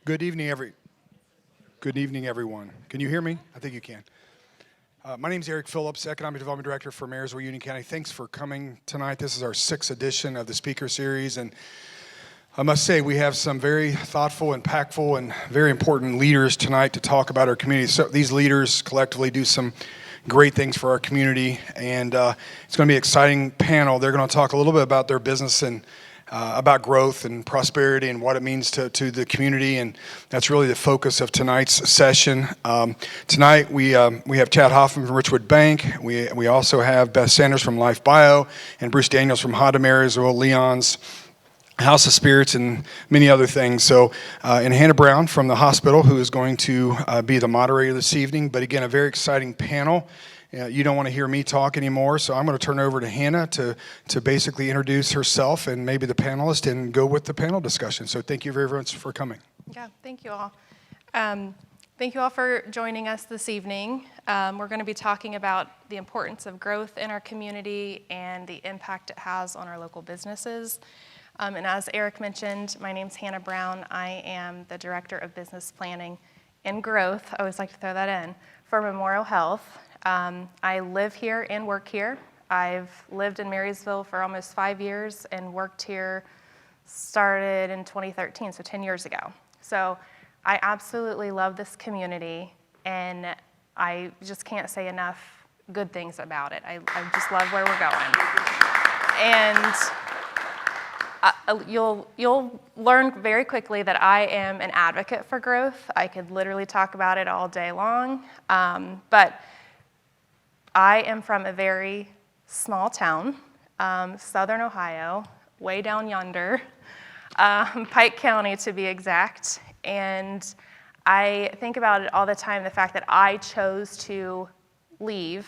Good evening, everyone. Can you hear me? I think you can. My name is Eric Phillips, Economic Development Director for Marysville, Union County. Thanks for coming tonight. This is our 6th edition of the speaker series, and I must say we have some very thoughtful, impactful, and very important leaders tonight to talk about our community. So these leaders collectively do some great things for our community, and it's going to be an exciting panel. They're going to talk a little bit about their business and about growth and prosperity and what it means to the community, and that's really the focus of tonight's session. Tonight we have Chad Hoffman from Richwood Bank. We also have Beth Sanders from LifeBio and Bruce Daniels from County-Marysville, Leon's House of Spirits, and many other things. So, and Hanna Brown from the hospital, who is going to be the moderator this evening. But again, a very exciting panel. You don't want to hear me talk anymore, so I'm going to turn over to Hanna to basically introduce herself and maybe the panelists and go with the panel discussion. So thank you very much for coming. Yeah, thank you all. Thank you all for joining us this evening. We're going to be talking about the importance of growth in our community and the impact it has on our local businesses. And as Eric mentioned, my name's Hanna Brown. I am the Director of Business Planning and Growth, I always like to throw that in, for Memorial Health. I live here and work here. I've lived in Marysville for almost 5 years and worked here, started in 2013, so 10 years ago. So I absolutely love this community, and I just can't say enough good things about it. I just love where we're going. And you'll learn very quickly that I am an advocate for growth. I could literally talk about it all day long, but I am from a very small town, southern Ohio, way down yonder, Pike County to be exact, and I think about it all the time, the fact that I chose to leave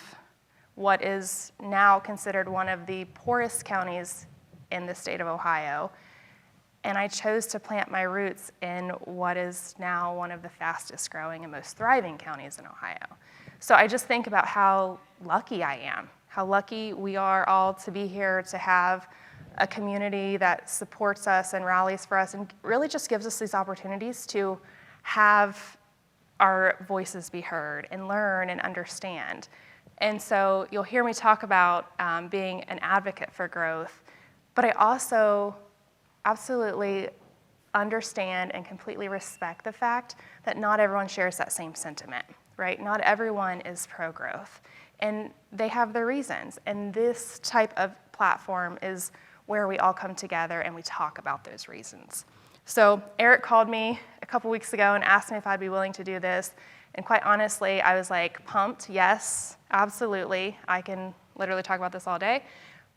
what is now considered one of the poorest counties in the state of Ohio, and I chose to plant my roots in what is now one of the fastest growing and most thriving counties in Ohio. So I just think about how lucky I am, how lucky we are all to be here, to have a community that supports us and rallies for us and really just gives us these opportunities to have our voices be heard and learn and understand. And so you'll hear me talk about being an advocate for growth, but I also absolutely understand and completely respect the fact that not everyone shares that same sentiment. Right? Not everyone is pro-growth, and they have their reasons. And this type of platform is where we all come together and we talk about those reasons. So Eric called me a couple weeks ago and asked me if I'd be willing to do this. And quite honestly, I was like pumped. Yes, absolutely. I can literally talk about this all day.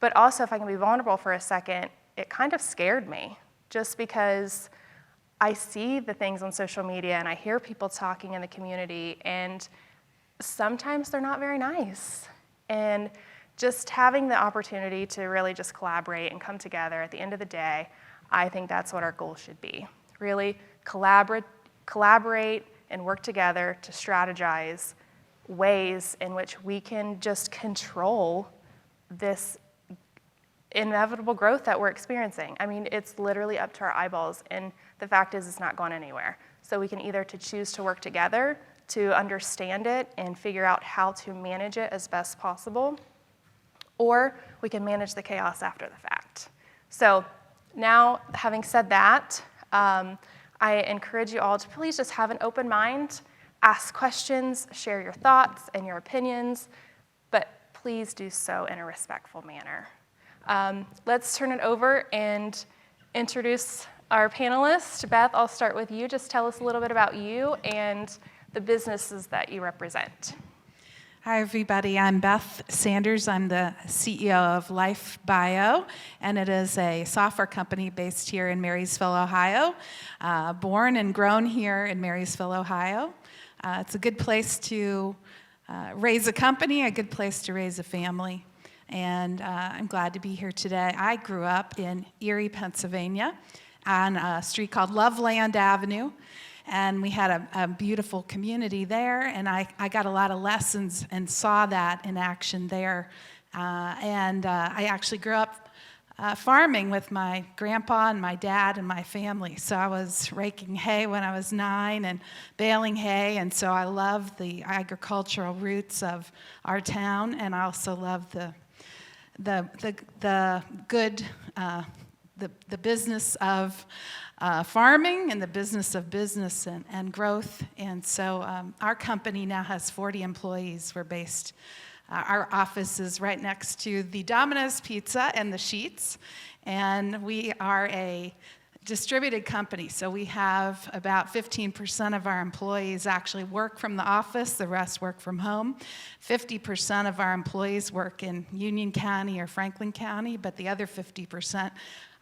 But also, if I can be vulnerable for a second, it kind of scared me, just because I see the things on social media and I hear people talking in the community, and sometimes they're not very nice. And just having the opportunity to really just collaborate and come together at the end of the day, I think that's what our goal should be. Really collaborate and work together to strategize ways in which we can just control this inevitable growth that we're experiencing. I mean, it's literally up to our eyeballs, and the fact is it's not going anywhere. So we can either choose to work together to understand it and figure out how to manage it as best possible, or we can manage the chaos after the fact. So now, having said that, I encourage you all to please just have an open mind, ask questions, share your thoughts and your opinions, but please do so in a respectful manner. Let's turn it over and introduce our panelists. Beth, I'll start with you. Just tell us a little bit about you and the businesses that you represent. Hi, everybody. I'm Beth Sanders. I'm the CEO of LifeBio, and it is a software company based here in Marysville, Ohio. Born and grown here in Marysville, Ohio. It's a good place to raise a company, a good place to raise a family. And I'm glad to be here today. I grew up in Erie, Pennsylvania, on a street called Loveland Avenue, and we had a beautiful community there, and I got a lot of lessons and saw that in action there. I actually grew up farming with my grandpa and my dad and my family. So I was raking hay when I was 9 and baling hay, and so I love the agricultural roots of our town, and I also love the good the business of farming and the business of business and growth. And so our company now has 40 employees. We're based. Our office is right next to the Domino's Pizza and the Sheets, and we are a distributed company. So we have about 15% of our employees actually work from the office, the rest work from home. 50% of our employees work in Union County or Franklin County, but the other 50%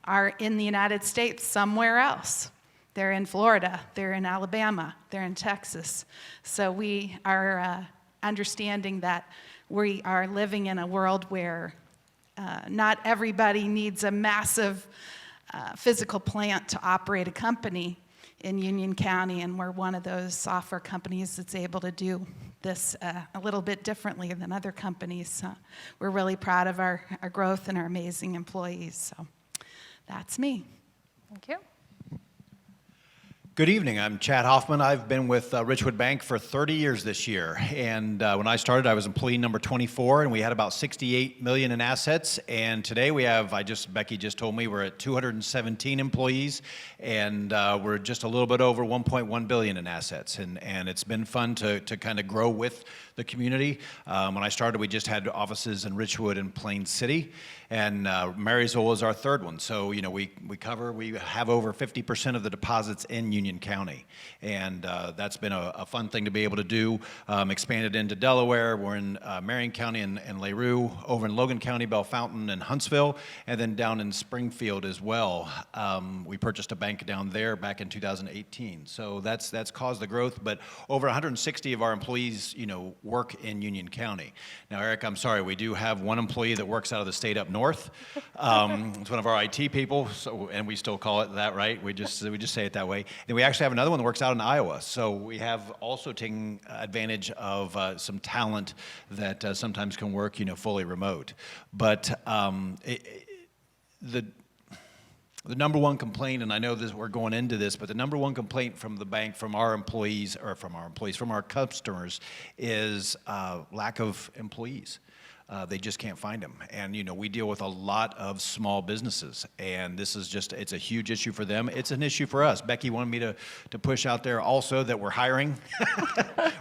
are in the United States somewhere else. They're in Florida, they're in Alabama, they're in Texas. So we are understanding that we are living in a world where not everybody needs a massive physical plant to operate a company in Union County, and we're one of those software companies that's able to do this a little bit differently than other companies. We're really proud of our growth and our amazing employees. So that's me. Thank you. Good evening. I'm Chad Hoffman. I've been with Richwood Bank for 30 years this year. And when I started, I was employee number 24, and we had about $68 million in assets. And today we have, Becky just told me, we're at 217 employees, and we're just a little bit over $1.1 billion in assets. And it's been fun to kind of grow with the community. When I started, we just had offices in Richwood and Plain City, and Marysville was our third one. So, you know, we have over 50% of the deposits in Union County, and that's been a fun thing to be able to do. Expanded into Delaware. We're in Marion County and LaRue, over in Logan County, Bellefontaine, and Huntsville, and then down in Springfield as well. We purchased a bank down there back in 2018. So that's caused the growth, but over 160 of our employees, you know, work in Union County. Now, Eric, I'm sorry, we do have one employee that works out of the state up north. It's one of our IT people, so, and we still call it that, right? We just say it that way. And we actually have another one that works out in Iowa. So we have also taken advantage of some talent that sometimes can work, you know, fully remote. But the number one complaint, and I know this, we're going into this, but the number one complaint from the bank, from our customers, is lack of employees. They just can't find them. And, you know, we deal with a lot of small businesses, and this is just, it's a huge issue for them. It's an issue for us. Becky wanted me to push out there also that we're hiring.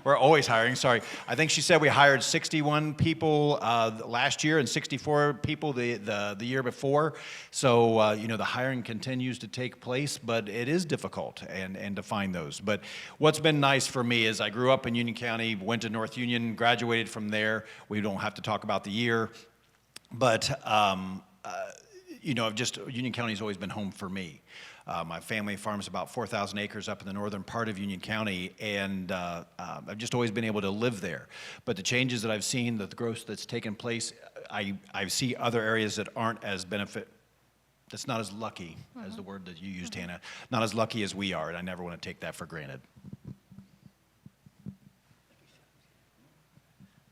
We're always hiring, sorry. I think she said we hired 61 people last year and 64 people the year before. So, you know, the hiring continues to take place, but it is difficult and to find those. But what's been nice for me is I grew up in Union County, went to North Union, graduated from there. We don't have to talk about the year, but you know, Union County has always been home for me. My family farms about 4,000 acres up in the northern part of Union County, and I've just always been able to live there. But the changes that I've seen, the growth that's taken place, I see other areas that aren't as that's not as lucky as the word that you used, Hannah, not as lucky as we are, and I never want to take that for granted.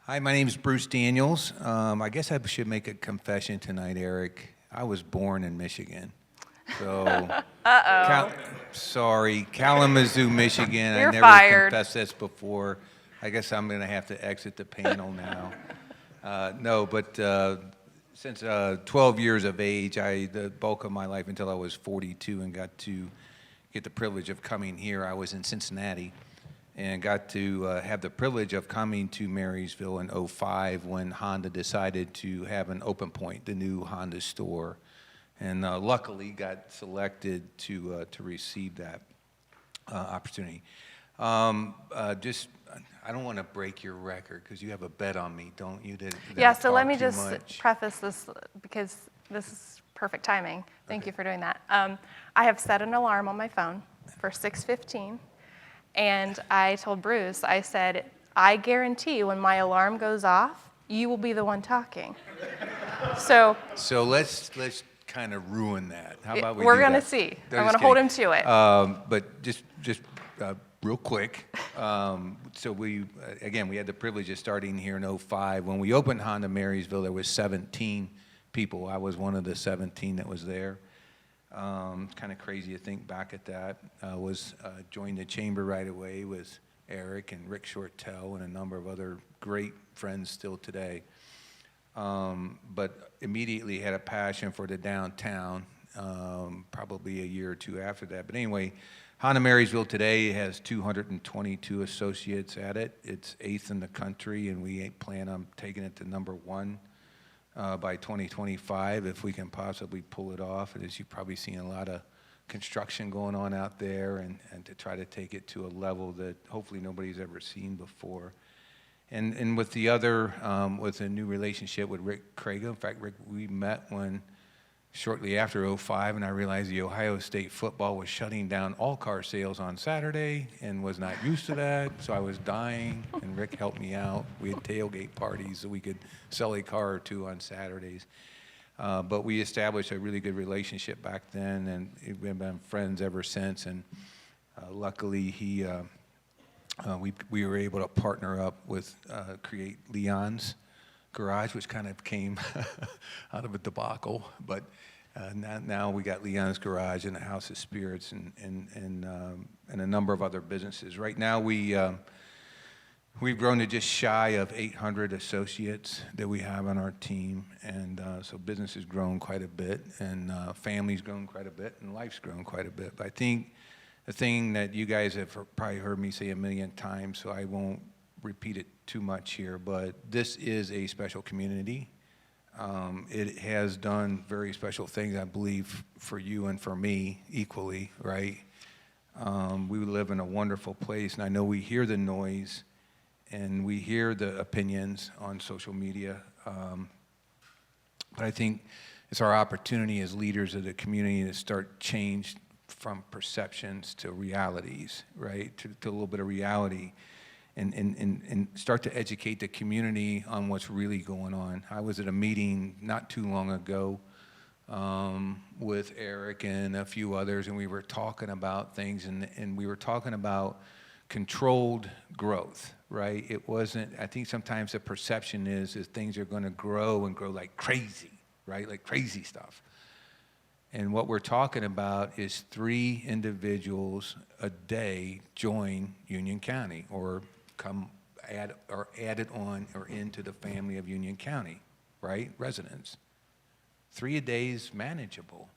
Hi, my name is Bruce Daniels. I guess I should make a confession tonight, Eric. I was born in Michigan. So, sorry, Kalamazoo, Michigan. You're I never fired. confessed this before. I guess I'm going to have to exit the panel now. No, but since 12 years of age, the bulk of my life until I was 42 and got to get the privilege of coming here, I was in Cincinnati. And got to have the privilege of coming to Marysville in 2005 when Honda decided to have an Open Point, the new Honda store. And luckily got selected to receive that opportunity. I don't want to break your record because you have a bet on me, don't you? Yeah, so let me just preface this because this is perfect timing. Thank you for doing that. I have set an alarm on my phone for 6:15. And I told Bruce, I said, I guarantee when my alarm goes off, you will be the one talking. So let's kind of ruin that. How about we're going to see. I'm going to hold him to it. But just real quick. So we had the privilege of starting here in 2005. When we opened Honda Marysville, there was 17 people. I was one of the 17 that was there. Kind of crazy to think back at that. Joined the chamber right away with Eric and Rick Shortell and a number of other great friends still today. But immediately had a passion for the downtown, probably a year or two after that. But anyway, Hanna-Marysville today has 222 associates at it. It's 8th in the country, and we plan on taking it to #1 by 2025 if we can possibly pull it off. And as you've probably seen, a lot of construction going on out there, and to try to take it to a level that hopefully nobody's ever seen before. And with the other, with a new relationship with Rick Crago. In fact, Rick, we met shortly after '05, and I realized the Ohio State football was shutting down all car sales on Saturday and was not used to that, so I was dying, and Rick helped me out. We had tailgate parties so we could sell a car or two on Saturdays. But we established a really good relationship back then, and we've been friends ever since. And luckily, we were able to partner up with create Leon's Garage, which kind of came out of a debacle. But now we got Leon's Garage and the House of Spirits and a number of other businesses. Right now, we've grown to just shy of 800 associates that we have on our team, and so business has grown quite a bit, and family's grown quite a bit, and life's grown quite a bit. But I think the thing that you guys have probably heard me say a million times, so I won't repeat it too much here, but this is a special community. It has done very special things, I believe, for you and for me equally, right? We live in a wonderful place, and I know we hear the noise, and we hear the opinions on social media, but I think it's our opportunity as leaders of the community to start change from perceptions to realities, right? To a little bit of reality, and start to educate the community on what's really going on. I was at a meeting not too long ago with Eric and a few others, and we were talking about things, and we were talking about controlled growth, right? It wasn't, I think sometimes the perception is things are going to grow and grow like crazy, right? Like crazy stuff. And what we're talking about is 3 individuals a day join Union County or added on or into the family of Union County, right? Residents. 3 a day is manageable.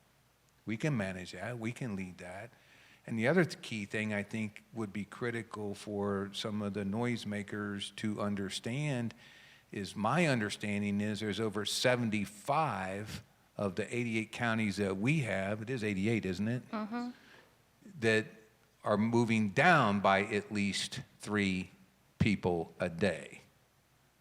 We can manage that. We can lead that. And the other key thing I think would be critical for some of the noisemakers to understand is, my understanding is there's over 75 of the 88 counties that we have, it is 88, isn't it? Mm-hmm. That are moving down by at least 3 people a day.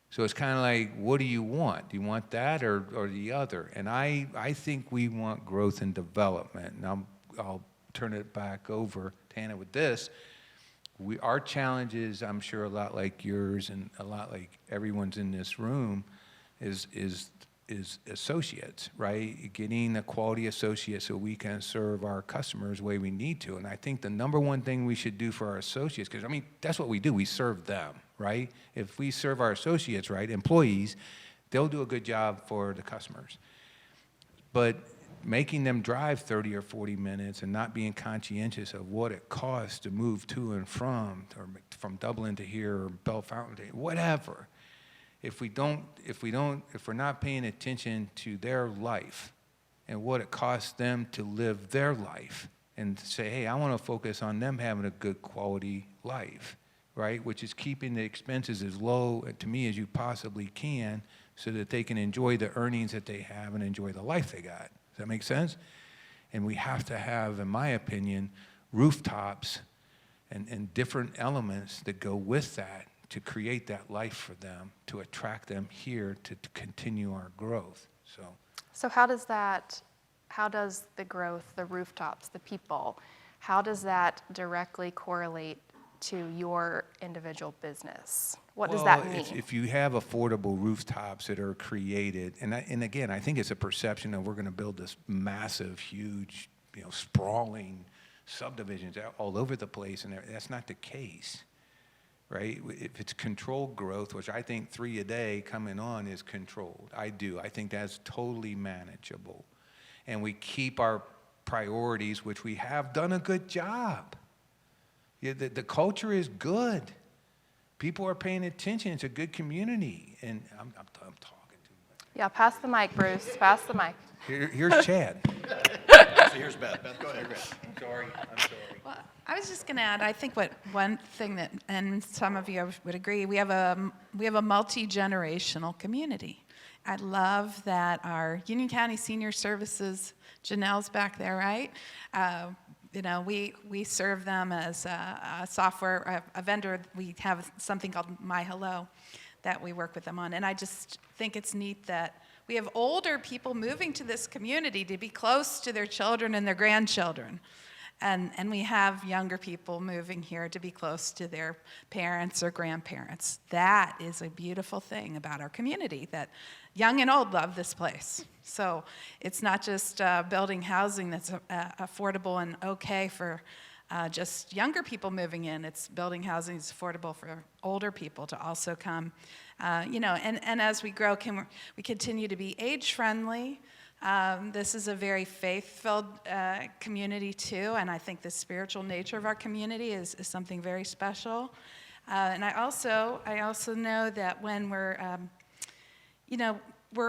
So it's kind of like, what do you want? Do you want that or the other? And I think we want growth and development. And I'll turn it back over to Hanna with this. Our challenge is, I'm sure, a lot like yours and a lot like everyone's in this room, is associates, right? Getting a quality associate so we can serve our customers the way we need to. And I think the #1 thing we should do for our associates, because I mean, that's what we do, we serve them, right? If we serve our associates right, employees, they'll do a good job for the customers. But making them drive 30 or 40 minutes and not being conscientious of what it costs to move to and from, or from Dublin to here, or Bell Fountain to whatever, if we're not paying attention to their life and what it costs them to live their life, and say, hey, I want to focus on them having a good quality life, right? Which is keeping the expenses as low, to me, as you possibly can, so that they can enjoy the earnings that they have and enjoy the life they got. Does that make sense? And we have to have, in my opinion, rooftops and different elements that go with that to create that life for them, to attract them here to continue our growth. So how does the growth, the rooftops, the people, how does that directly correlate to your individual business? What does that mean? If you have affordable rooftops that are created, and again, I think it's a perception that we're going to build this massive, huge, sprawling subdivisions all over the place, and that's not the case. right? If it's controlled growth, which I think 3 a day coming on is controlled. I do. I think that's totally manageable. And we keep our priorities, which we have done a good job. Yeah, the culture is good. People are paying attention. It's a good community. And I'm talking too much. Yeah, pass the mic, Bruce. Pass the mic. Here's Chad. So here's Beth. Beth, go ahead. I'm sorry. Well, I was just going to add, I think one thing that, and some of you would agree, we have a multi-generational community. I love that our Union County Senior Services, Janelle's back there, right? We serve them as a software, a vendor. We have something called My Hello that we work with them on. And I just think it's neat that we have older people moving to this community to be close to their children and their grandchildren. And we have younger people moving here to be close to their parents or grandparents. That is a beautiful thing about our community, that young and old love this place. So it's not just building housing that's affordable and okay for just younger people moving in. It's building housing that's affordable for older people to also come. And as we grow, we continue to be age-friendly. This is a very faith-filled community too, and I think the spiritual nature of our community is something very special. And I also know that when we're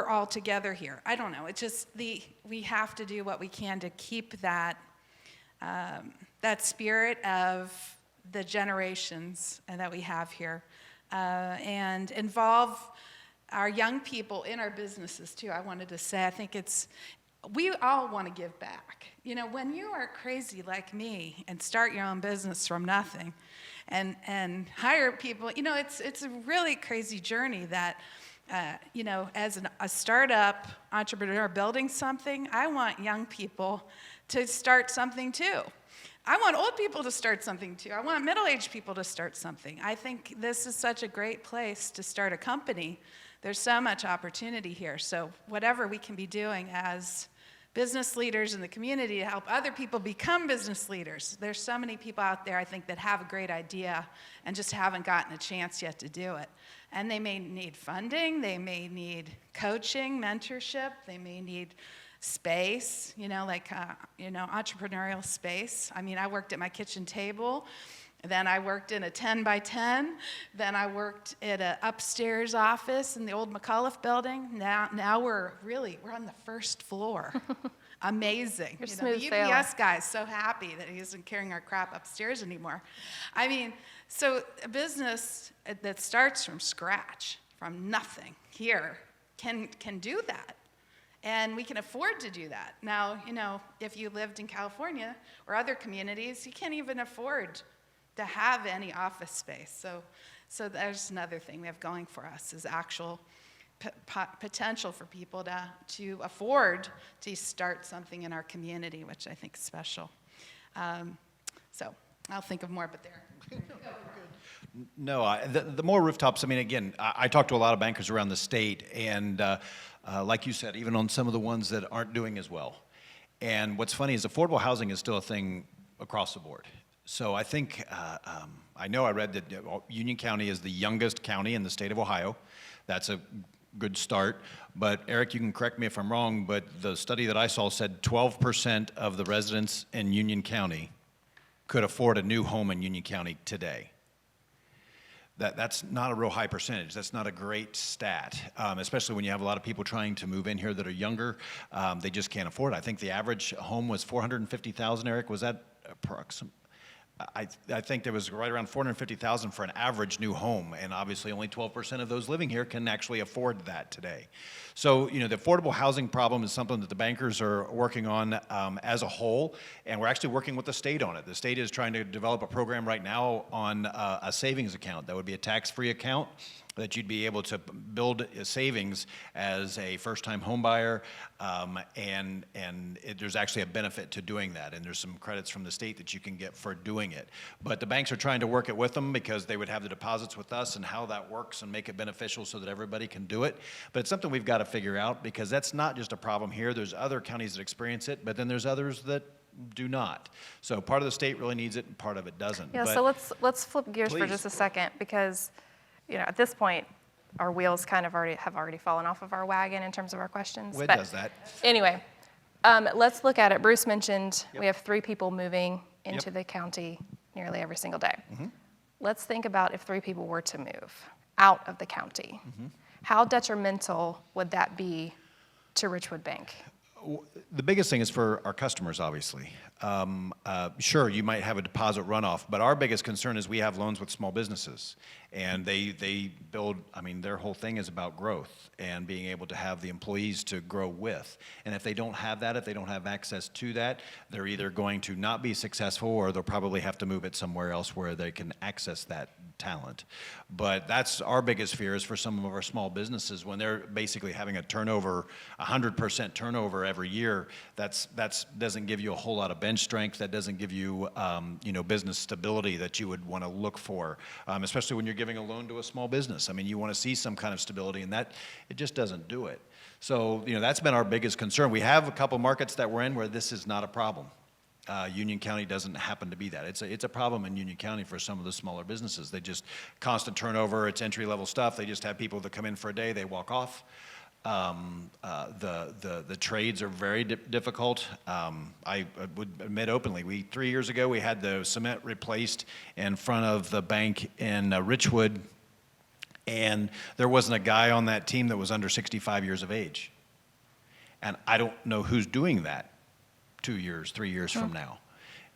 all together here. I don't know. It's just we have to do what we can to keep that spirit of the generations that we have here, and involve our young people in our businesses too. I wanted to say, I think we all want to give back. When you are crazy like me and start your own business from nothing and hire people, it's a really crazy journey that, as a startup entrepreneur building something, I want young people to start something too. I want old people to start something too. I want middle-aged people to start something. I think this is such a great place to start a company. There's so much opportunity here. So whatever we can be doing as business leaders in the community to help other people become business leaders. There's so many people out there, I think, that have a great idea and just haven't gotten a chance yet to do it. And they may need funding, they may need coaching, mentorship, they may need space, entrepreneurial space. I mean, I worked at my kitchen table. Then I worked in a 10 by 10. Then I worked at an upstairs office in the old McAuliffe building. Now we're on the first floor. Amazing. You're the smooth UPS sailing. guy's so happy that he isn't carrying our crap upstairs anymore. I mean, so a business that starts from scratch, from nothing here, can do that. And we can afford to do that. Now, if you lived in California or other communities, you can't even afford to have any office space. So there's another thing we have going for us, is actual potential for people to afford to start something in our community, which I think is special. So I'll think of more, but there. No, the more rooftops, I mean, again, I talk to a lot of bankers around the state, and like you said, even on some of the ones that aren't doing as well. And what's funny is affordable housing is still a thing across the board. So I think, I know I read that Union County is the youngest county in the state of Ohio. That's a good start. But Eric, you can correct me if I'm wrong, but the study that I saw said 12% of the residents in Union County could afford a new home in Union County today. That's not a real high percentage. That's not a great stat, especially when you have a lot of people trying to move in here that are younger. They just can't afford it. I think the average home was $450,000, Eric. Was that approximate? I think there was right around $450,000 for an average new home, and obviously only 12% of those living here can actually afford that today. So, the affordable housing problem is something that the bankers are working on as a whole, and we're actually working with the state on it. The state is trying to develop a program right now on a savings account that would be a tax-free account that you'd be able to build savings as a first-time home buyer, and there's actually a benefit to doing that, and there's some credits from the state that you can get for doing it. But the banks are trying to work it with them because they would have the deposits with us and how that works and make it beneficial so that everybody can do it. But it's something we've got to figure out, because that's not just a problem here. There's other counties that experience it, but then there's others that do not. So part of the state really needs it, and part of it doesn't. Yeah, But so let's flip gears for Please. just a second, because at this point, our wheels kind of have already fallen off of our wagon in terms of our questions. Well, it But does that. Anyway, let's look at it. Bruce mentioned we have 3 people moving into the county nearly every single day. Let's think about if 3 people were to move out of the county. How detrimental would that be to Richwood Bank? The biggest thing is for our customers, obviously. Sure, you might have a deposit runoff, but our biggest concern is we have loans with small businesses, and they build, their whole thing is about growth and being able to have the employees to grow with. And if they don't have that, if they don't have access to that, they're either going to not be successful, or they'll probably have to move it somewhere else where they can access that talent. But that's our biggest fear, is for some of our small businesses, when they're basically having a turnover, 100% turnover every year. That's doesn't give you a whole lot of bench strength. That doesn't give you business stability that you would want to look for, especially when you're giving a loan to a small business. You want to see some kind of stability, and that it just doesn't do it. So that's been our biggest concern. We have a couple markets that we're in where this is not a problem. Union County doesn't happen to be that. It's a problem in Union County for some of the smaller businesses. They just constant turnover. It's entry-level stuff. They just have people that come in for a day, they walk off. The trades are very difficult. I would admit openly, 3 years ago we had the cement replaced in front of the bank in Richwood, and there wasn't a guy on that team that was under 65 years of age. And I don't know who's doing that 2 years, 3 years from now.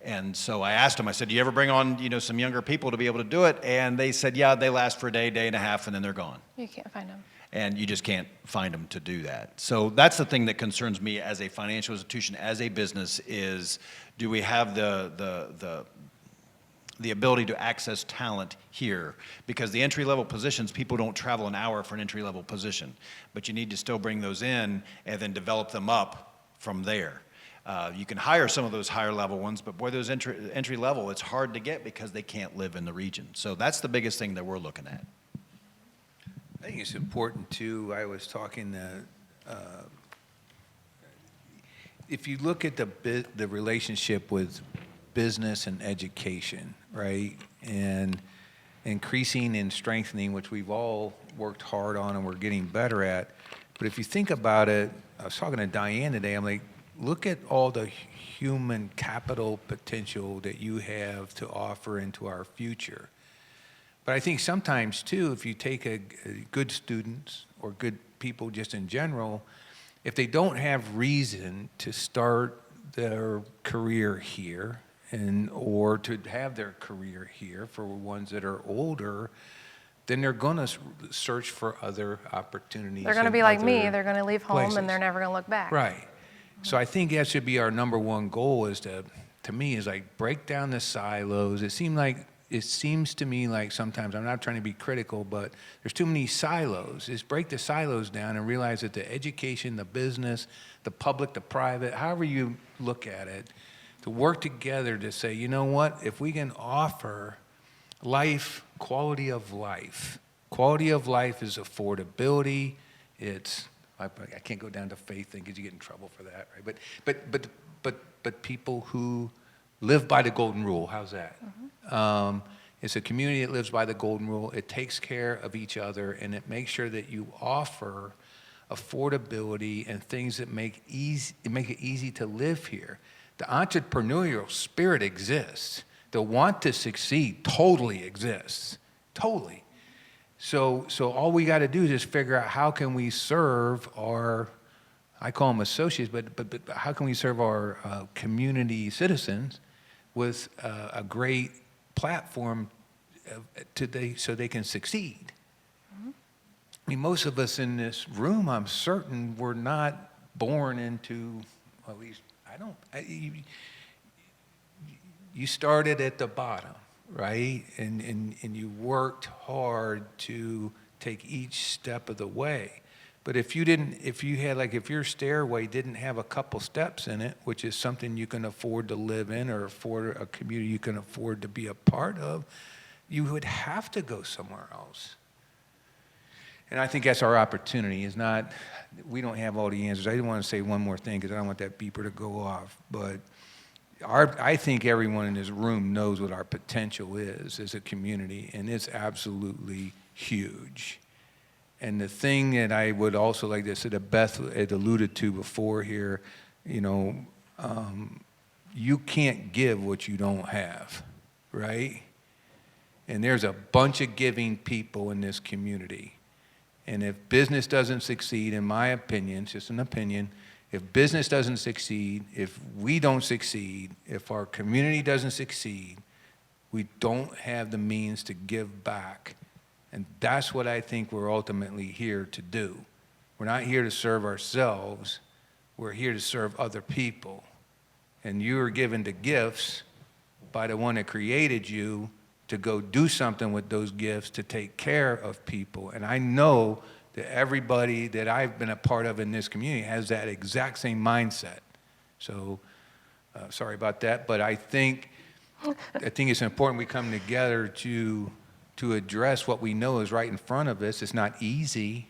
And so I asked them, I said, do you ever bring on, some younger people to be able to do it? And they said, yeah, they last for a day, day and a half, and then they're gone. You can't find them. And you just can't find them to do that. So that's the thing that concerns me as a financial institution, as a business, is do we have the ability to access talent here? Because the entry-level positions, people don't travel an hour for an entry-level position. But you need to still bring those in and then develop them up from there. You can hire some of those higher-level ones, but boy, those entry-level, it's hard to get because they can't live in the region. So that's the biggest thing that we're looking at. I think it's important too. I was talking if you look at the relationship with business and education, right, and increasing and strengthening, which we've all worked hard on and we're getting better at. But if you think about it, I was talking to Diane today. I'm like, look at all the human capital potential that you have to offer into our future. But I think sometimes, too, if you take a good students or good people just in general, if they don't have reason to start their career here or to have their career here for ones that are older, then they're going to search for other opportunities. They're going to be like me. They're going to leave home places. and they're never going to look back. Right. So I think that should be our number one goal, is to me, is like break down the silos. It seems to me like sometimes, I'm not trying to be critical, but there's too many silos. Is break the silos down and realize that the education, the business, the public, the private, however you look at it, to work together to say, you know what, if we can offer life, quality of life. Quality of life is affordability. It's, I can't go down to faith thing because you get in trouble for that, right? But people who live by the golden rule, how's that? It's a community that lives by the golden rule. It takes care of each other, and it makes sure that you offer affordability and things that make it easy to live here. The entrepreneurial spirit exists. The want to succeed totally exists, totally. So all we got to do is just figure out how can we serve our, I call them associates, but how can we serve our community citizens with a great platform so they can succeed. I mean, most of us in this room, I'm certain, were not born into, well, at least you started at the bottom, right? And you worked hard to take each step of the way. But if your stairway didn't have a couple steps in it, which is something you can afford to live in or afford a community you can afford to be a part of, you would have to go somewhere else. And I think that's our opportunity. We don't have all the answers. I didn't want to say one more thing because I don't want that beeper to go off. But I think everyone in this room knows what our potential is as a community, and it's absolutely huge. And the thing that I would also like to say that Beth had alluded to before here, you can't give what you don't have, right? And there's a bunch of giving people in this community. And if business doesn't succeed, in my opinion, it's just an opinion, if business doesn't succeed, if we don't succeed, if our community doesn't succeed, we don't have the means to give back. And that's what I think we're ultimately here to do. We're not here to serve ourselves. We're here to serve other people. And you are given the gifts by the one that created you to go do something with those gifts to take care of people. And I know that everybody that I've been a part of in this community has that exact same mindset. So, sorry about that, but I think it's important we come together to address what we know is right in front of us. It's not easy,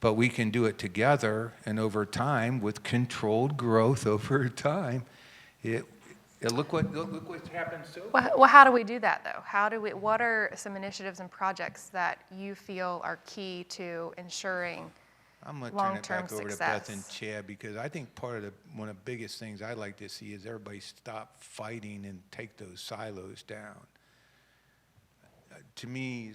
but we can do it together, and over time, with controlled growth over time, look what's happened so far. Well, how do we do that, though? What are some initiatives and projects that you feel are key to ensuring I'm going to turn it long-term back over to success? Beth and Chad, because I think one of the biggest things I'd like to see is everybody stop fighting and take those silos down. To me,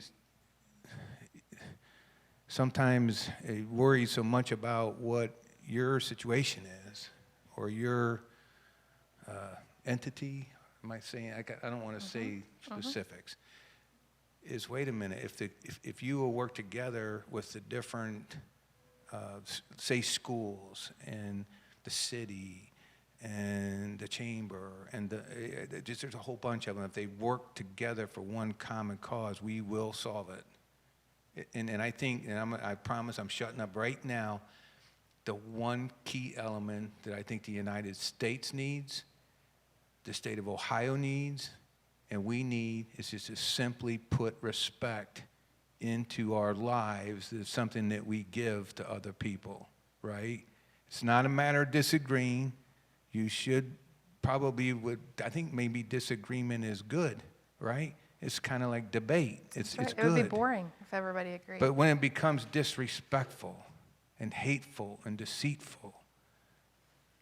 sometimes I worry so much about what your situation is or your entity. Am I saying? I don't want to say specifics. Is wait a minute. If you will work together with the different, say, schools and the city and the chamber and there's a whole bunch of them. If they work together for one common cause, we will solve it. And I think, and I promise I'm shutting up right now, the one key element that I think the United States needs, the state of Ohio needs, and we need is just to simply put respect into our lives. It's something that we give to other people, right? It's not a matter of disagreeing. You should probably I think maybe disagreement is good, right? It's kind of like debate. It's Right. good. It would be boring if everybody agreed. But when it becomes disrespectful and hateful and deceitful,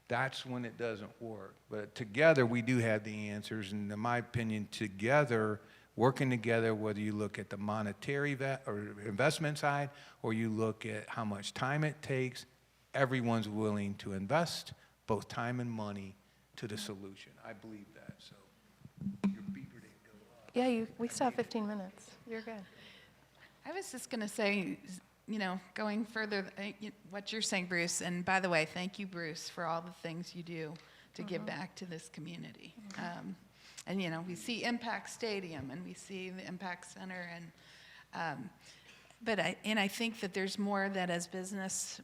that's when it doesn't work. But together we do have the answers, and in my opinion, together, working together, whether you look at the monetary or investment side, or you look at how much time it takes, everyone's willing to invest both time and money to the solution. I believe that. So your beeper didn't go up. Yeah, we still have 15 minutes. You're good. I was just going to say, going further, what you're saying, Bruce, and by the way, thank you, Bruce, for all the things you do to give back to this community. And, we see Impact Stadium, and we see the Impact Center, and but I think that there's more that as business,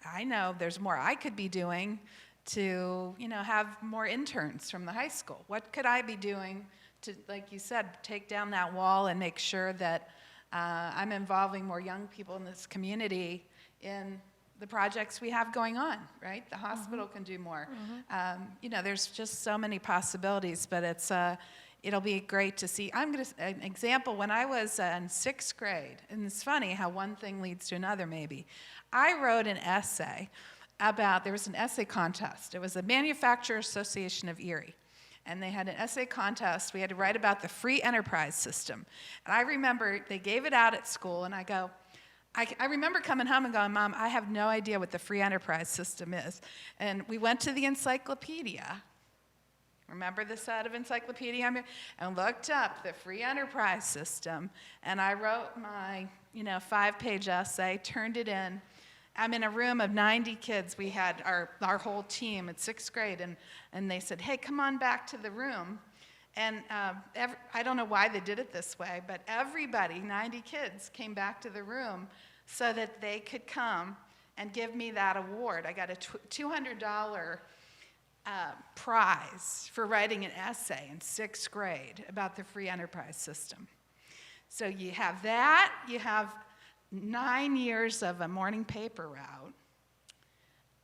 I know there's more I could be doing to, have more interns from the high school. What could I be doing to, like you said, take down that wall and make sure that I'm involving more young people in this community in the projects we have going on, right? The hospital can do more. There's just so many possibilities, but it'll be great to see. An example, when I was in 6th grade, and it's funny how one thing leads to another maybe, I wrote an essay there was an essay contest. It was the Manufacturers Association of Erie. And they had an essay contest. We had to write about the free enterprise system. And I remember they gave it out at school, and I remember coming home and going, Mom, I have no idea what the free enterprise system is. And we went to the encyclopedia. Remember the set of encyclopedia? And looked up the free enterprise system. And I wrote my 5-page essay, turned it in. I'm in a room of 90 kids. We had our whole team at 6th grade, and they said, hey, come on back to the room. And I don't know why they did it this way, but everybody, 90 kids, came back to the room so that they could come and give me that award. I got a $200 prize for writing an essay in 6th grade about the free enterprise system. So you have that, you have 9 years of a morning paper route,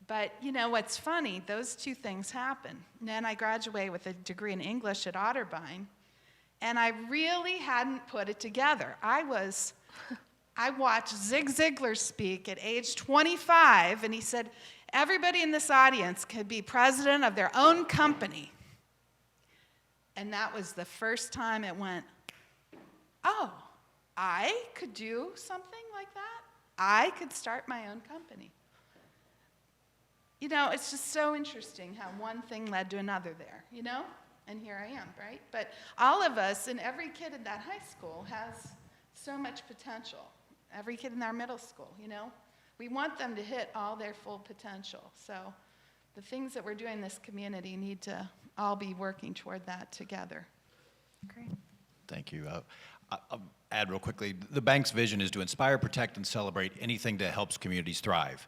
But you know what's funny? Those two things happen. And then I graduated with a degree in English at Otterbein, and I really hadn't put it together. I watched Zig Ziglar speak at age 25, and he said, everybody in this audience could be president of their own company. And that was the first time it went, oh, I could do something like that? I could start my own company. You know, it's just so interesting how one thing led to another there, you know? And here I am, right? But all of us and every kid in that high school has so much potential. Every kid in our middle school, you know? We want them to hit all their full potential. So the things that we're doing in this community need to all be working toward that together. Great. Thank you. I'll add real quickly, the bank's vision is to inspire, protect, and celebrate anything that helps communities thrive.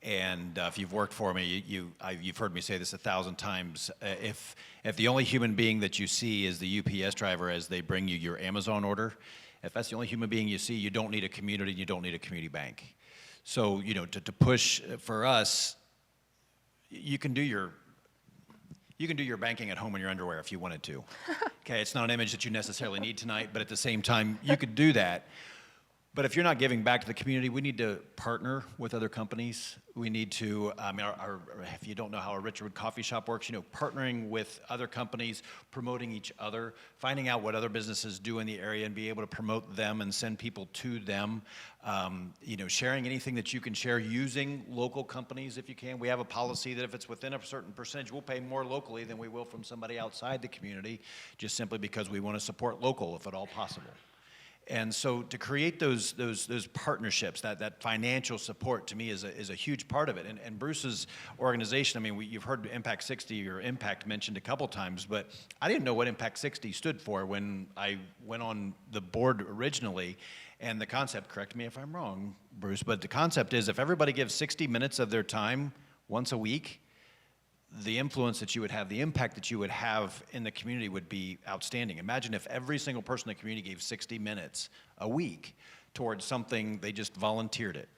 And if you've worked for me, you've heard me say this 1,000 times. If the only human being that you see is the UPS driver as they bring you your Amazon order, if that's the only human being you see, you don't need a community, you don't need a community bank. So, you know, to push for us, you can do your banking at home in your underwear if you wanted to. Okay, it's not an image that you necessarily need tonight, but at the same time, you could do that. But if you're not giving back to the community, we need to partner with other companies. We need to, if you don't know how a Richwood coffee shop works, you know, partnering with other companies, promoting each other, finding out what other businesses do in the area and be able to promote them and send people to them. You know, sharing anything that you can share using local companies if you can. We have a policy that if it's within a certain percentage, we'll pay more locally than we will from somebody outside the community, just simply because we want to support local if at all possible. And so to create those partnerships, that financial support to me is a huge part of it. And Bruce's organization, I mean, you've heard Impact 60 or Impact mentioned a couple times, but I didn't know what Impact 60 stood for when I went on the board originally. And the concept, correct me if I'm wrong, Bruce, but the concept is if everybody gives 60 minutes of their time once a week, the influence that you would have, the impact that you would have in the community would be outstanding. Imagine if every single person in the community gave 60 minutes a week towards something, they just volunteered it.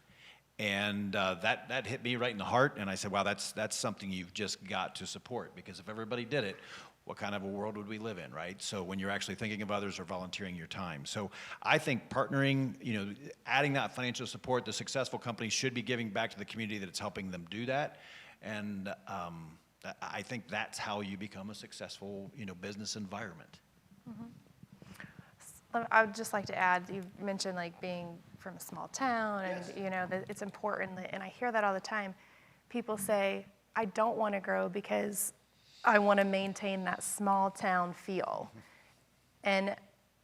And that hit me right in the heart, and I said, wow, that's something you've just got to support, because if everybody did it, what kind of a world would we live in, right? So when you're actually thinking of others or volunteering your time. So I think partnering, you know, adding that financial support, the successful companies should be giving back to the community that it's helping them do that. And I think that's how you become a successful, you know, business environment. Mm-hmm. I would just like to add, you mentioned like being from a small town, and you know that it's important, and I hear that all the time. People say, I don't want to grow because I want to maintain that small town feel. And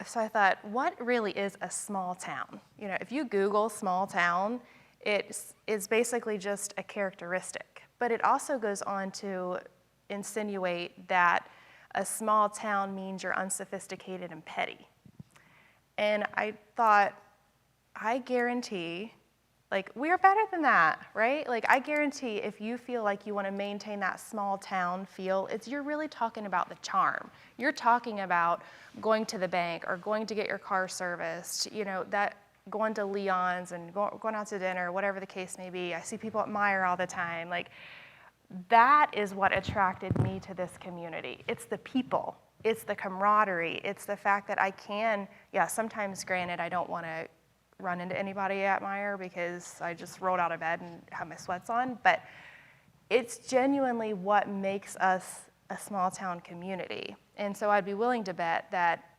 so I thought, what really is a small town? You know, if you Google small town, it's basically just a characteristic. But it also goes on to insinuate that a small town means you're unsophisticated and petty. And I thought, I guarantee, like, we're better than that, right? Like, I guarantee if you feel like you want to maintain that small town feel, you're really talking about the charm. You're talking about going to the bank or going to get your car serviced, you know, that going to Leon's and going out to dinner, whatever the case may be. I see people at Meyer all the time. Like, that is what attracted me to this community. It's the people. It's the camaraderie. It's the fact that I can, sometimes, granted, I don't want to run into anybody at Meyer because I just rolled out of bed and have my sweats on, but it's genuinely what makes us a small town community. And so I'd be willing to bet that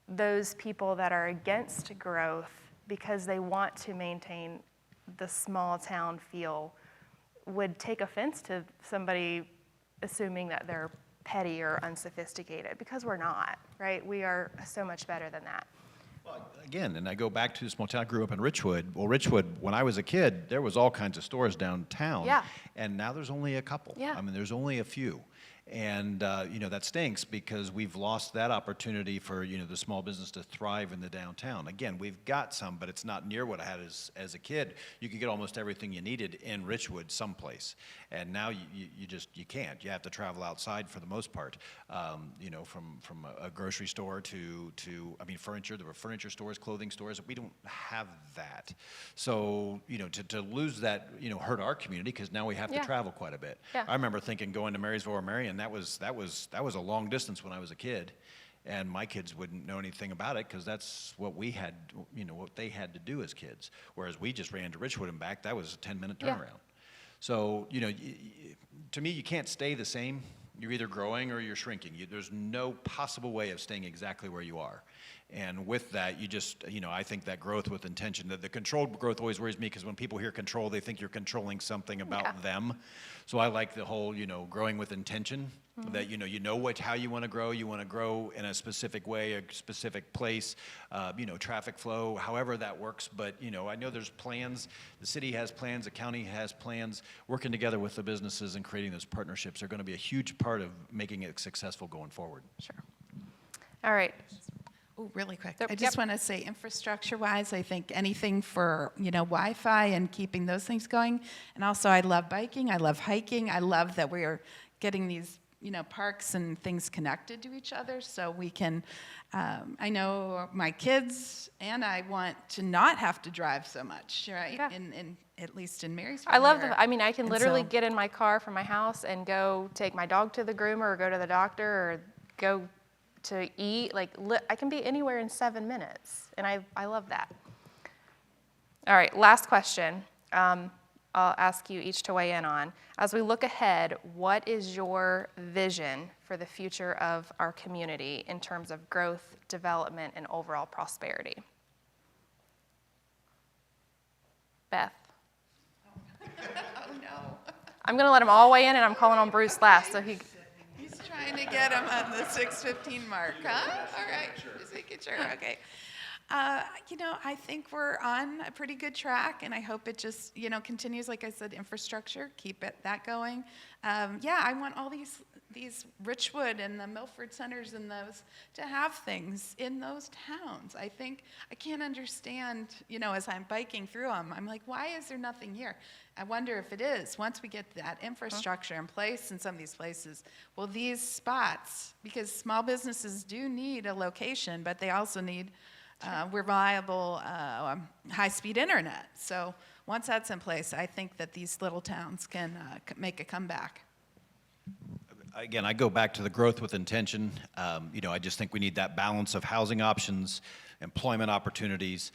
those people that are against growth because they want to maintain the small town feel would take offense to somebody assuming that they're petty or unsophisticated, because we're not, right? We are so much better than that. Well, again, and I go back to the small town. I grew up in Richwood. Well, Richwood, when I was a kid, there was all kinds of stores downtown. Yeah. And now there's only a couple. Yeah. I mean, there's only a few. And, you know, that stinks because we've lost that opportunity for, you know, the small business to thrive in the downtown. Again, we've got some, but it's not near what I had as a kid. You could get almost everything you needed in Richwood someplace. And now you can't. You have to travel outside for the most part, you know, from a grocery store to furniture. There were furniture stores, clothing stores. We don't have that. So, you know, to lose that, you know, hurt our community, because now we have have Yeah. to travel quite a bit. Yeah. I remember thinking going to Marysville or Marion, that was a long distance when I was a kid. And my kids wouldn't know anything about it because that's what we had, what they had to do as kids. Whereas we just ran to Richwood and back, that was a 10-minute Yeah. turnaround. So, to me, you can't stay the same. You're either growing or you're shrinking. There's no possible way of staying exactly where you are. And with that, you just, I think that growth with intention, the controlled growth always worries me because when people hear control, they think you're controlling something about Yeah. them. So I like the whole, growing with intention, that, how you want to grow. You want to grow in a specific way, a specific place, traffic flow, however that works. But, I know there's plans. The city has plans. The county has plans. Working together with the businesses and creating those partnerships are going to be a huge part of making it successful going forward. Sure. All right. Oh, really quick. Yep, I just yep. want to say infrastructure-wise, I think anything for, Wi-Fi and keeping those things going. And also, I love biking. I love hiking. I love that we're getting these, parks and things connected to each other so we can, I know my kids and I want to not have to drive so much, right? Yeah. In at least in Marysville. I love here. I can And literally so- get in my car from my house and go take my dog to the groomer or go to the doctor or go to eat. I can be anywhere in 7 minutes, and I love that. All right, last question. I'll ask you each to weigh in on. As we look ahead, what is your vision for the future of our community in terms of growth, development, and overall prosperity? Beth? Oh, no. I'm going to let them all weigh in, and I'm calling on Bruce last, so he... He's trying to get him on the 6:15 mark, huh? All right, just making sure, okay. I think we're on a pretty good track, and I hope it just, continues, like I said, infrastructure, keep that going. I want all these Richwood and the Milford Centers and those to have things in those towns. I can't understand, as I'm biking through them, I'm like, why is there nothing here? I wonder if it is. Once we get that infrastructure in place in some of these places, will these spots, because small businesses do need a location, but they also need reliable, high-speed internet. So once that's in place, I think that these little towns can make a comeback. Again, I go back to the growth with intention. I just think we need that balance of housing options, employment opportunities,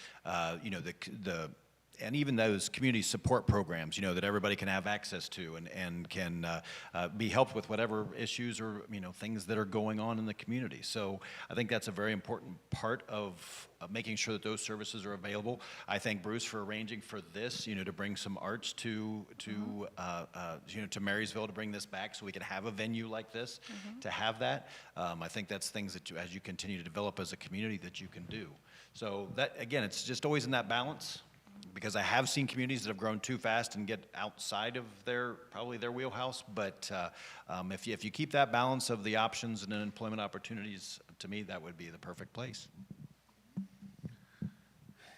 and even those community support programs, that everybody can have access to and can be helped with whatever issues or, things that are going on in the community. So I think that's a very important part of making sure that those services are available. I thank Bruce for arranging for this, to bring some arts to Marysville, to bring this back so we can have a venue like this, to have that. I think that's things that as you continue to develop as a community that you can do. So that, again, it's just always in that balance. Because I have seen communities that have grown too fast and get outside of probably their wheelhouse. But if you keep that balance of the options and employment opportunities, to me, that would be the perfect place.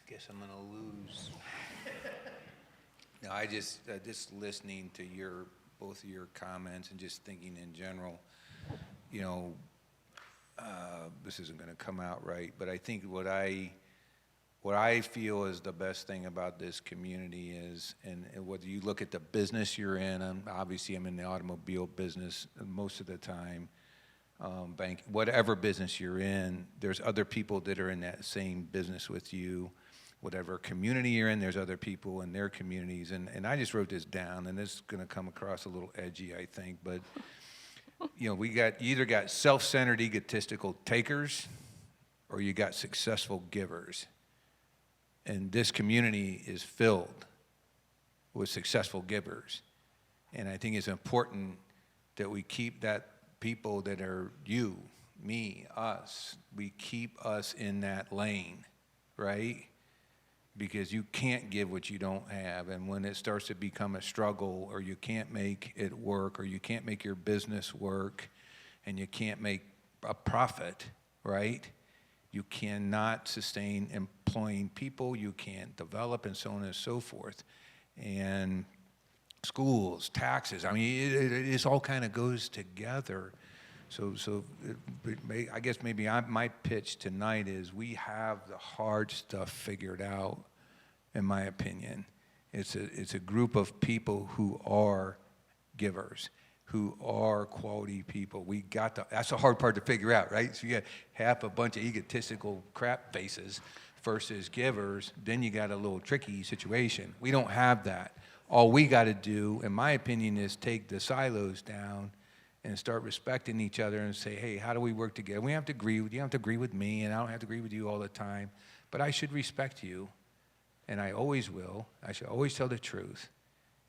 Guess I'm gonna lose. No, I just listening to both of your comments and just thinking in general, this isn't gonna come out right, but I think what I feel is the best thing about this community is, and whether you look at the business you're in, obviously I'm in the automobile business most of the time, bank, whatever business you're in, there's other people that are in that same business with you. Whatever community you're in, there's other people in their communities. And I just wrote this down, and this is going to come across a little edgy, I think, but you either got self-centered, egotistical takers, or you got successful givers. And this community is filled with successful givers. And I think it's important that we keep that people that are you, me, us, we keep us in that lane, right? Because you can't give what you don't have. And when it starts to become a struggle, or you can't make it work, or you can't make your business work, and you can't make a profit, right? You cannot sustain employing people, you can't develop, and so on and so forth. And schools, taxes, I mean, it all kind of goes together. So I guess maybe my pitch tonight is we have the hard stuff figured out, in my opinion. It's a group of people who are givers who are quality people. That's the hard part to figure out, right? So you got half a bunch of egotistical crap faces versus givers, then you got a little tricky situation. We don't have that. All we got to do, in my opinion, is take the silos down and start respecting each other and say, hey, how do we work together? We have to agree with you, have to agree with me, and I don't have to agree with you all the time, but I should respect you, and I always will. I should always tell the truth,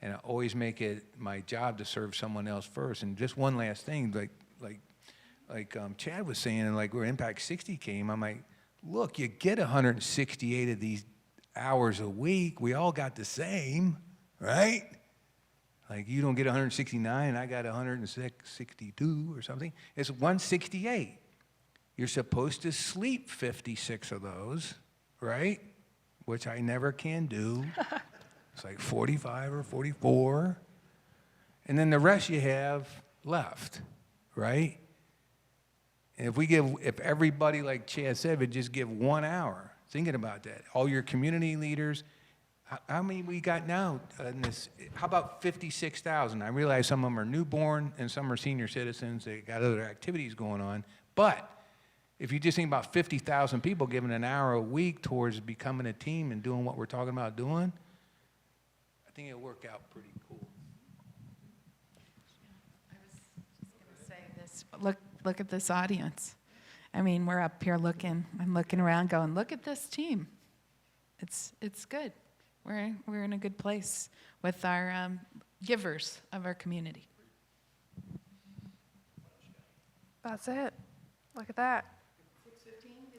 and I always make it my job to serve someone else first. And just one last thing, like Chad was saying, and like where Impact 60 came, I'm like, look, you get 168 of these hours a week. We all got the same, right? Like you don't get 169, I got 162 or something. It's 168. You're supposed to sleep 56 of those, right? Which I never can do. It's like 45 or 44. And then the rest you have left, right? And if everybody, like Chad said, would just give 1 hour, thinking about that, all your community leaders, how many we got now in this? How about 56,000? I realize some of them are newborn and some are senior citizens. They got other activities going on. But if you just think about 50,000 people giving an hour a week towards becoming a team and doing what we're talking about doing, I think it'll work out pretty cool. I was just going to say this. Look at this audience. I mean, we're up here I'm looking around going, look at this team. It's good. We're in a good place with our givers of our community. That's it. Look at that.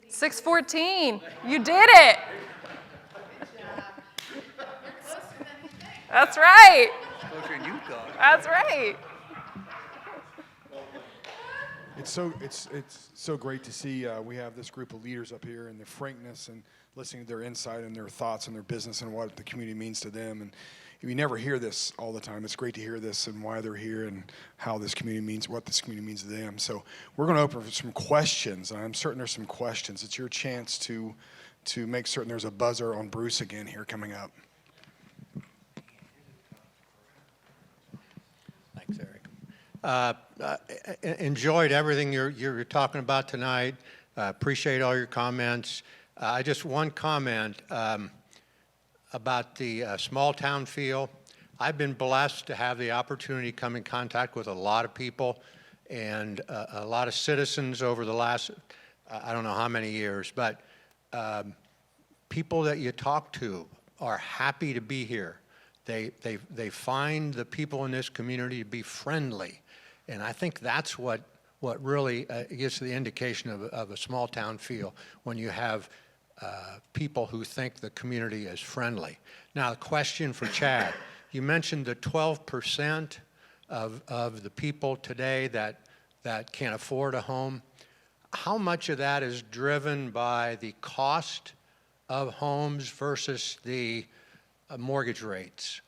6:14. You did it. That's right. Closer than you thought. That's right. It's so great to see we have this group of leaders up here and their frankness and listening to their insight and their thoughts and their business and what the community means to them. And you never hear this all the time. It's great to hear this and why they're here and how this community means, what this community means to them. So we're going to open for some questions. I'm certain there's some questions. It's your chance to make certain there's a buzzer on Bruce again here coming up. Thanks, Eric. Enjoyed everything you're talking about tonight. Appreciate all your comments. Just one comment about the small town feel. I've been blessed to have the opportunity to come in contact with a lot of people and a lot of citizens over the last, I don't know how many years, but people that you talk to are happy to be here. They find the people in this community to be friendly. And I think that's what really gives the indication of a small town feel, when you have people who think the community is friendly. Now, the question for Chad, you mentioned the 12% of the people today that can't afford a home. How much of that is driven by the cost of homes versus the mortgage rates?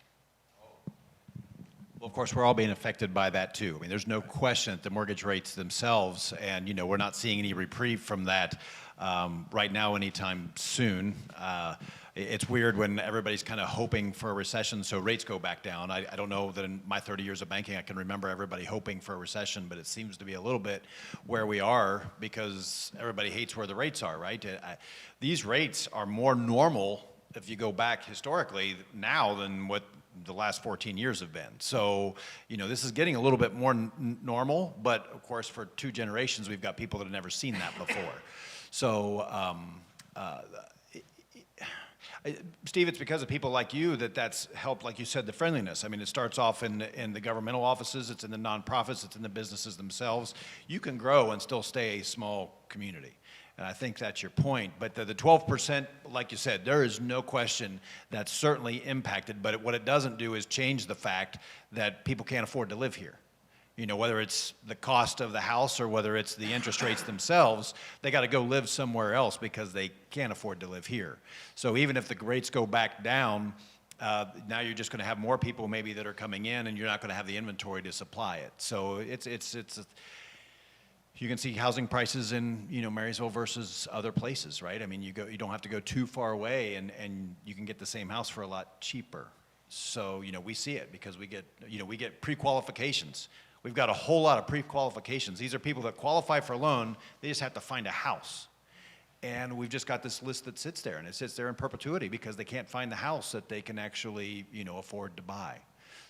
Well, of course, we're all being affected by that too. I mean, there's no question that the mortgage rates themselves, and we're not seeing any reprieve from that right now anytime soon. It's weird when everybody's kind of hoping for a recession so rates go back down. I don't know that in my 30 years of banking I can remember everybody hoping for a recession, but it seems to be a little bit where we are because everybody hates where the rates are, right? These rates are more normal if you go back historically now than what the last 14 years have been. So, this is getting a little bit more normal, but of course for 2 generations we've got people that have never seen that before. So, Steve, it's because of people like you that's helped, like you said, the friendliness. I mean, it starts off in the governmental offices, it's in the nonprofits, it's in the businesses themselves. You can grow and still stay a small community. And I think that's your point. But the 12%, like you said, there is no question that's certainly impacted. But what it doesn't do is change the fact that people can't afford to live here. Whether it's the cost of the house or whether it's the interest rates themselves, they got to go live somewhere else because they can't afford to live here. So even if the rates go back down, now you're just going to have more people maybe that are coming in, and you're not going to have the inventory to supply it. So you can see housing prices in Marysville versus other places, right? I mean, you don't have to go too far away, and you can get the same house for a lot cheaper. So, we see it because we get pre-qualifications. We've got a whole lot of pre-qualifications. These are people that qualify for a loan. They just have to find a house. And we've just got this list that sits there, and it sits there in perpetuity because they can't find the house that they can actually, afford to buy.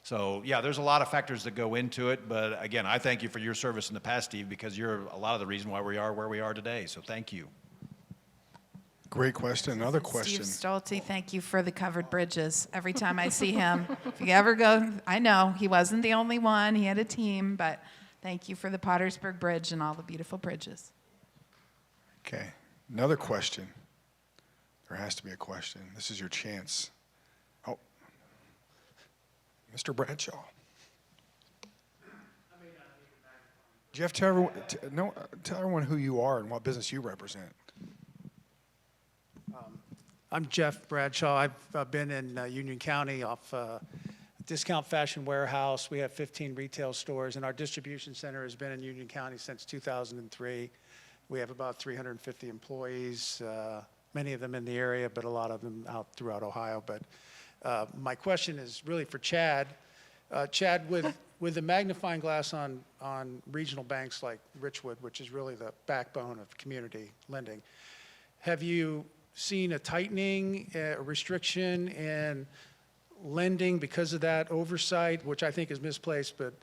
So, yeah, there's a lot of factors that go into it. But again, I thank you for your service in the past, Steve, because you're a lot of the reason why we are where we are today. So thank you. Great question. Another question. Steve Stolte, thank you for the covered bridges. Every time I see him, if you ever go, I know he wasn't the only one. He had a team, but thank you for the Pottersburg Bridge and all the beautiful bridges. Okay. Another question. There has to be a question. This is your chance. Oh, Mr. Bradshaw. Do you have to tell everyone who you are and what business you represent? I'm Jeff Bradshaw. I've been in Union County off Discount Fashion Warehouse. We have 15 retail stores, and our distribution center has been in Union County since 2003. We have about 350 employees, many of them in the area, but a lot of them out throughout Ohio. But my question is really for Chad. Chad, with the magnifying glass on regional banks like Richwood, which is really the backbone of community lending, have you seen a tightening, a restriction in lending because of that oversight, which I think is misplaced, but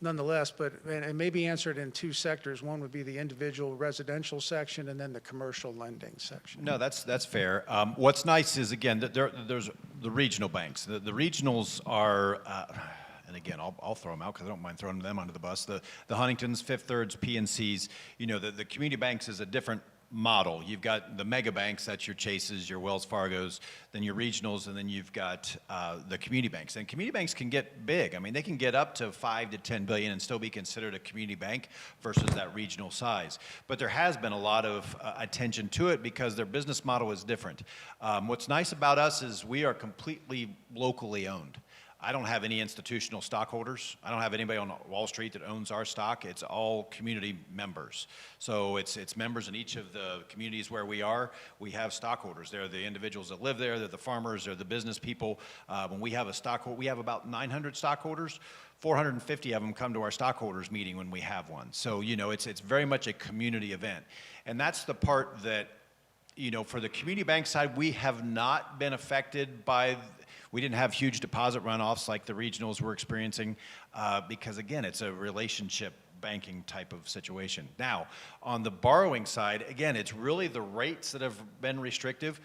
nonetheless, and maybe answered in two sectors. One would be the individual residential section and then the commercial lending section. No, that's fair. What's nice is, again, that there's the regional banks. The regionals are, and again, I'll throw them out because I don't mind throwing them under the bus. The Huntingtons, Fifth Thirds, PNCs, the community banks is a different model. You've got the mega banks, that's your Chases, your Wells Fargos, then your regionals, and then you've got the community banks. And community banks can get big. I mean, they can get up to 5 to 10 billion and still be considered a community bank versus that regional size. But there has been a lot of attention to it because their business model is different. What's nice about us is we are completely locally owned. I don't have any institutional stockholders. I don't have anybody on Wall Street that owns our stock. It's all community members. So it's members in each of the communities where we are. We have stockholders. They're the individuals that live there. They're the farmers. They're the business people. When we have a stockholder, we have about 900 stockholders. 450 of them come to our stockholders meeting when we have one. So, it's very much a community event. And that's the part that, for the community bank side, we have not been affected by. We didn't have huge deposit runoffs like the regionals were experiencing because, again, it's a relationship banking type of situation. Now, on the borrowing side, again, it's really the rates that have been restrictive.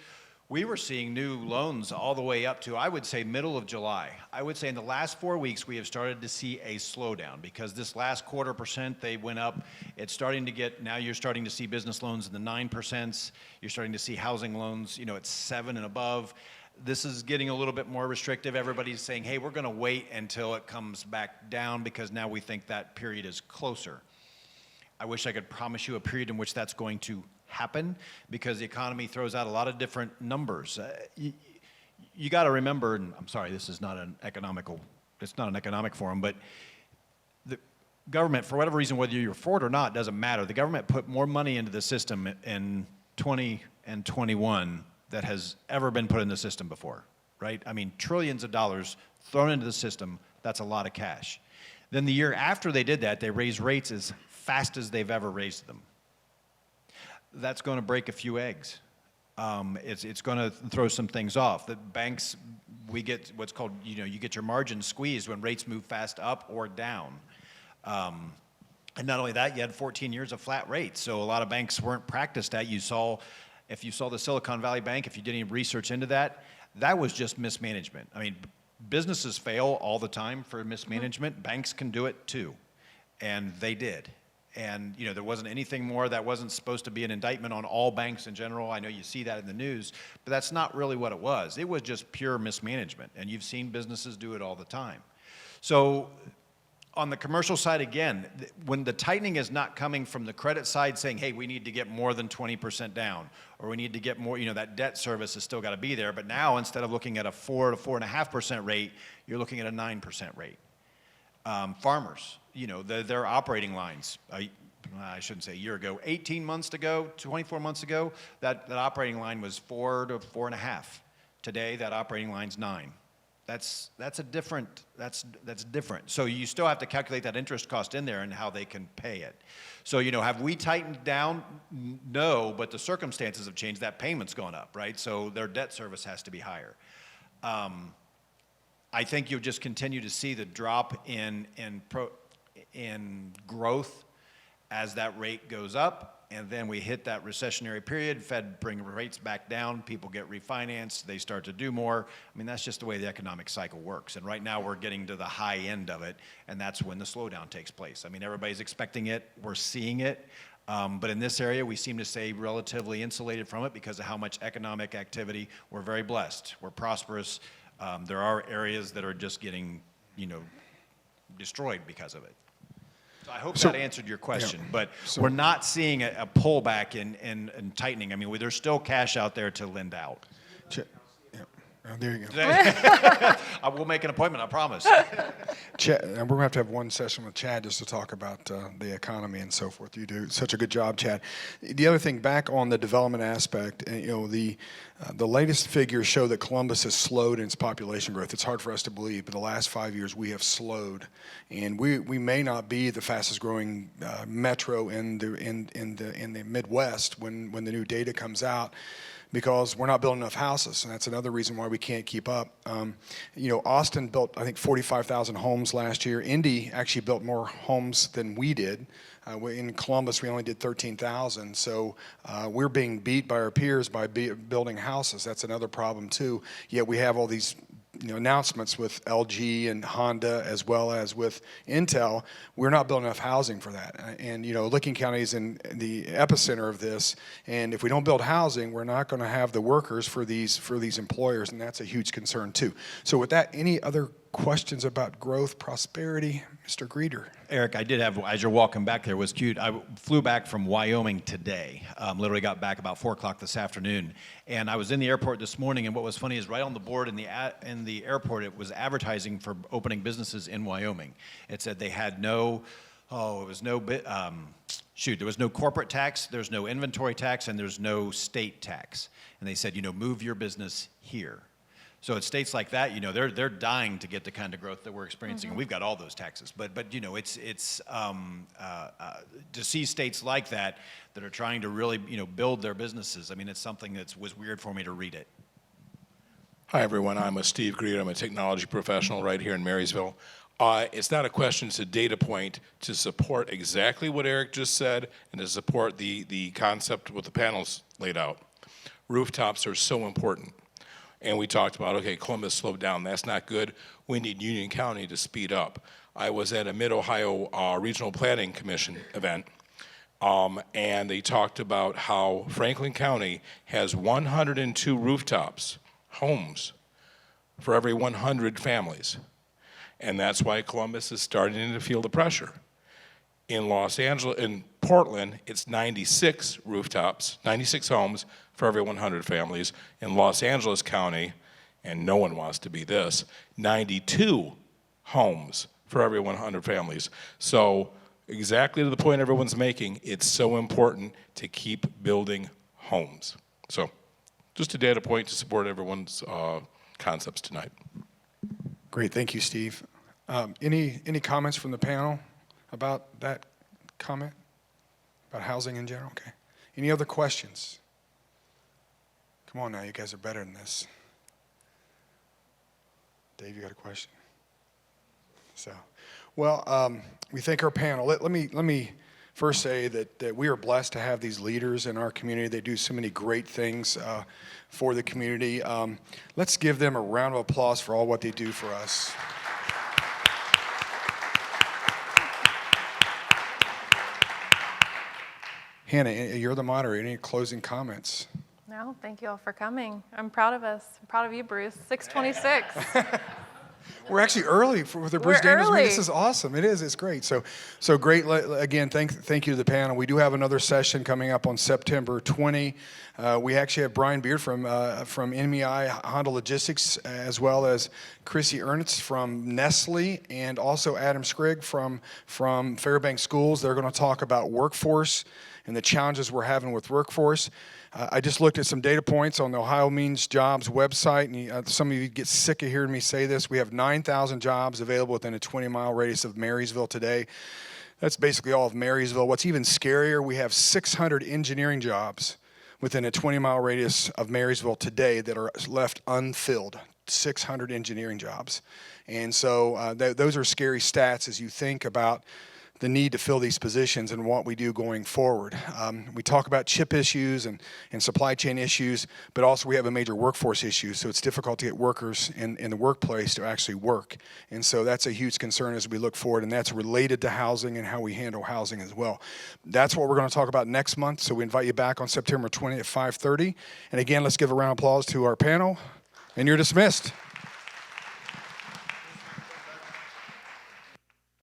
We were seeing new loans all the way up to, I would say, middle of July. I would say in the last 4 weeks, we have started to see a slowdown because this last 0.25%, they went up. It's starting to get, now you're starting to see business loans in the 9%. You're starting to see housing loans, at 7 and above. This is getting a little bit more restrictive. Everybody's saying, hey, we're going to wait until it comes back down because now we think that period is closer. I wish I could promise you a period in which that's going to happen because the economy throws out a lot of different numbers. You got to remember, and I'm sorry, this is not an economic forum, but the government, for whatever reason, whether you're for it or not, doesn't matter. The government put more money into the system in 20 and 21 that has ever been put in the system before, right? I mean, trillions of dollars thrown into the system, that's a lot of cash. Then the year after they did that, they raised rates as fast as they've ever raised them. That's going to break a few eggs. It's going to throw some things off. The banks, we get what's called, you get your margin squeezed when rates move fast up or down. And not only that, you had 14 years of flat rates, so a lot of banks weren't practiced at. If you saw the Silicon Valley Bank, if you did any research into that, that was just mismanagement. I mean, businesses fail all the time for mismanagement. Banks can do it too, and they did. And there wasn't anything more. That wasn't supposed to be an indictment on all banks in general. I know you see that in the news, but that's not really what it was. It was just pure mismanagement, and you've seen businesses do it all the time. So on the commercial side, again, when the tightening is not coming from the credit side saying, hey, we need to get more than 20% down, or we need to get more, that debt service has still got to be there. But now, instead of looking at a 4 to 4.5% rate, you're looking at a 9% rate. Farmers, their operating lines, I shouldn't say a year ago, 18 months ago, 24 months ago, that operating line was 4 to 4.5. Today, that operating line's 9. That's different. So you still have to calculate that interest cost in there and how they can pay it. So, have we tightened down? No, but the circumstances have changed. That payment's gone up, right? So their debt service has to be higher. I think you'll just continue to see the drop in growth as that rate goes up. And then we hit that recessionary period, Fed bring rates back down, people get refinanced, they start to do more. I mean, that's just the way the economic cycle works. And right now we're getting to the high end of it, and that's when the slowdown takes place. I mean, everybody's expecting it, we're seeing it. But in this area, we seem to stay relatively insulated from it because of how much economic activity. We're very blessed, we're prosperous. There are areas that are just getting, destroyed because of it. So I hope that answered your question, but we're not seeing a pullback in tightening. I mean, there's still cash out there to lend out. Oh, there you go. I will make an appointment, I promise. Chad, and we're going to have one session with Chad just to talk about the economy and so forth. You do such a good job, Chad. The other thing, back on the development aspect, the latest figures show that Columbus has slowed in its population growth. It's hard for us to believe, but the last 5 years we have slowed, and we may not be the fastest growing metro in the Midwest when the new data comes out, because we're not building enough houses, and that's another reason why we can't keep up. Austin built, I think, 45,000 homes last year. Indy actually built more homes than we did. In Columbus, we only did 13,000, so we're being beat by our peers by building houses. That's another problem, too. Yet we have all these announcements with LG and Honda as well as with Intel. We're not building enough housing for that. And Licking County is in the epicenter of this. And if we don't build housing, we're not going to have the workers for these employers, and that's a huge concern too. So with that, any other questions about growth, prosperity? Mr. Greeter. Eric, I did have, as you're walking back there, was cute. I flew back from Wyoming today. Literally got back about 4 o'clock this afternoon. And I was in the airport this morning, and what was funny is right on the board in the airport, it was advertising for opening businesses in Wyoming. It said they had there was no corporate tax, there's no inventory tax, and there's no state tax. And they said, move your business here. So it's states like that, they're dying to get the kind of growth that we're experiencing, and we've got all those taxes. But it's to see states like that are trying to really build their businesses. I mean, it's something that was weird for me to read it. Hi everyone, I'm Steve Greer. I'm a technology professional right here in Marysville. It's not a question, it's a data point to support exactly what Eric just said and to support the concept what the panels laid out. Rooftops are so important. And we talked about, okay, Columbus slowed down. That's not good. We need Union County to speed up. I was at a Mid-Ohio Regional Planning Commission event, and they talked about how Franklin County has 102 rooftops, homes, for every 100 families. And that's why Columbus is starting to feel the pressure. In Portland, it's 96 rooftops, 96 homes for every 100 families. In Los Angeles County, and no one wants to be this, 92 homes for every 100 families. So exactly to the point everyone's making, it's so important to keep building homes. So just a data point to support everyone's concepts tonight. Great, thank you, Steve. Any comments from the panel about that comment? About housing in general? Okay. Any other questions? Come on now, you guys are better than this. Dave, you got a question? So, well, we thank our panel. Let me first say that we are blessed to have these leaders in our community. They do so many great things for the community. Let's give them a round of applause for all what they do for us. Hannah, you're the moderator. Any closing comments? No, thank you all for coming. I'm proud of us. I'm proud of you, Bruce. 6:26. We're actually early for the Bruce We're Daniels meeting. early. This is awesome. It is. It's great. So great. Again, thank you to the panel. We do have another session coming up on September 20. We actually have Brian Beard from NMEI Honda Logistics, as well as Chrissy Ernst from Nestle, and also Adam Skrig from Fairbanks Schools. They're going to talk about workforce and the challenges we're having with workforce. I just looked at some data points on the Ohio Means Jobs website, and some of you get sick of hearing me say this. We have 9,000 jobs available within a 20-mile radius of Marysville today. That's basically all of Marysville. What's even scarier, we have 600 engineering jobs within a 20-mile radius of Marysville today that are left unfilled. 600 engineering jobs. And so those are scary stats as you think about the need to fill these positions and what we do going forward. We talk about chip issues and supply chain issues, but also we have a major workforce issue, so it's difficult to get workers in the workplace to actually work. And so that's a huge concern as we look forward, and that's related to housing and how we handle housing as well. That's what we're going to talk about next month, so we invite you back on September 20th at 5:30. And again, let's give a round of applause to our panel, and you're dismissed.